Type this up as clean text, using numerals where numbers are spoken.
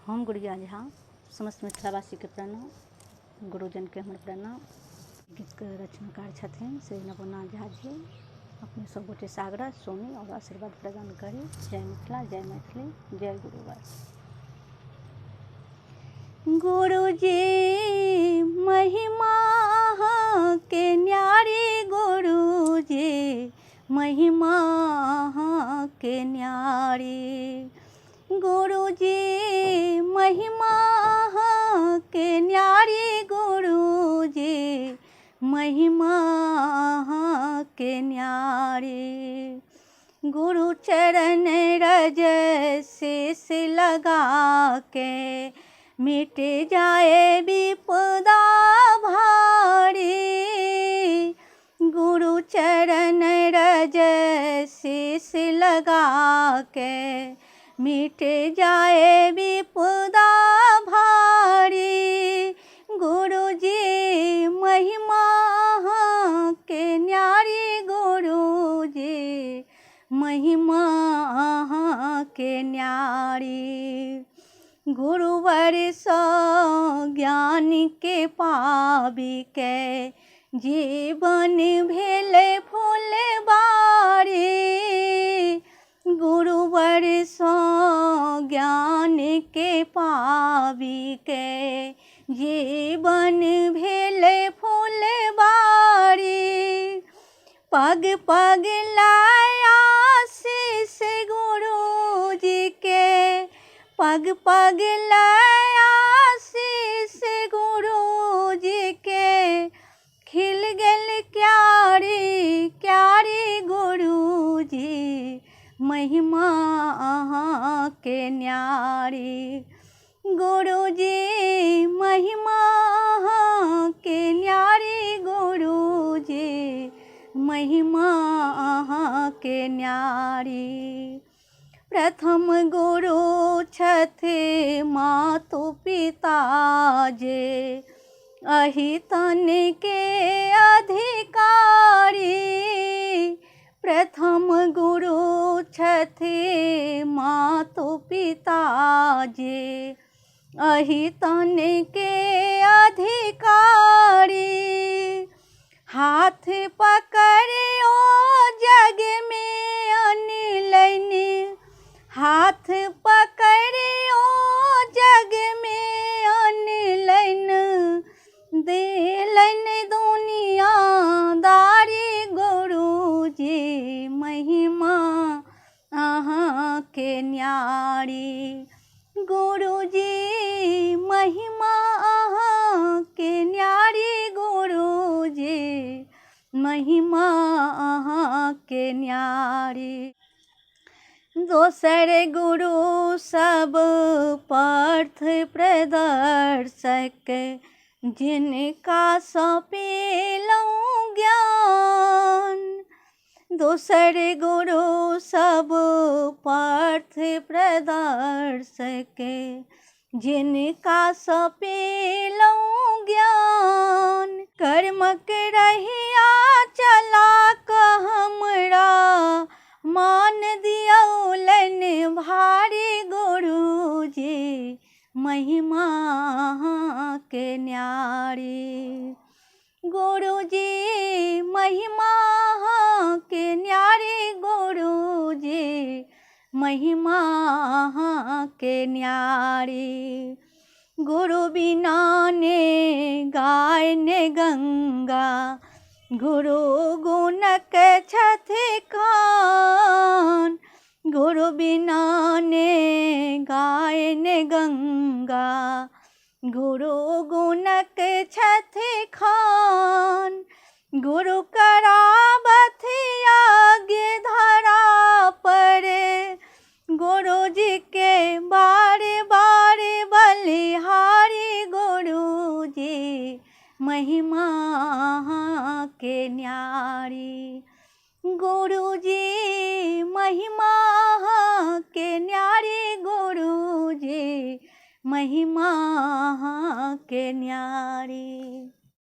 हम गुड़िया झा समस्त मिथिलावासी के प्रणाम, गुरुजन के हमर प्रणाम। गीत के रचनाकार छथिन श्री नवोना झा जी। अपने सब गोटे से आग्रह सुनी और आशीर्वाद प्रदान करी। जय मिथिला, जय मैथिली, जय गुरुवर। गुरुजी महिमा के न्यारी, गुरुजी महिमा के न्यारी, गुरुजी महिमा के न्यारी, गुरुजी महिमा के न्यारी। गुरु चरण रज शीश लगा के मिट जाए विपदा भारी। गुरु चरण रज शीश लगा के मिट जाए विपदा भारी। गुरुजी महिमा के न्यारी, गुरुजी महिमा के न्यारी। गुरुवर सो ज्ञान के पाबी के जीवन भेले फुलबारी। गुरुवर सो ज्ञान के पाबी के जीवन भेले फुलबारी। पग पग लाया शीश गुरुजी के, पग पग लाया शीश गुरुजी के। खिल गेल क्यारी क्यारी, गुरुजी महिमा के न्यारी। गुरुजी महिमा के न्यारी, गुरुजी महिमा के न्यारी। प्रथम गुरु छथि मातु पिता जे, अहि तन के अधिकारी। प्रथम गुरु छथि मातु पिता जे, अहि तन के अधिकारी। हाथ पकड़ियो जग में अनलैन, हाथ पकड़ियो जग में अनलैन। देलैन दुनिया दारी, गुरुजी महिमा के न्यारी। गुरुजी महिमा के न्यारी, गुरुजी महिमा के न्यारी। दोसर गुरु सब पार्थ प्रदर्शक, जिनका सौंपेलहुँ ज्ञान। दोसर गुरु सब पार्थ प्रदर्शक, जिनका सौंपेलहुँ ज्ञान। कर्मक रहिया चला कऽ हमरा मान दियौलन भारी। गुरुजी महिमा के न्यारी, गुरुजी महिमा के न्यारी, गुरुजी महिमा के न्यारी। गुरु बिना ने गाय ने गंगा, गुरु गुणक छथि खान। गुरु बिना ने गाय ने गंगा, गुरु गुणक छथि खान। गुरु करावथ यज्ञ धरा पर, गुरुजी के बारे बारे बलिहारी। गुरुजी महिमा के न्यारी, गुरुजी महिमा के न्यारी, गुरुजी महिमा के न्यारी।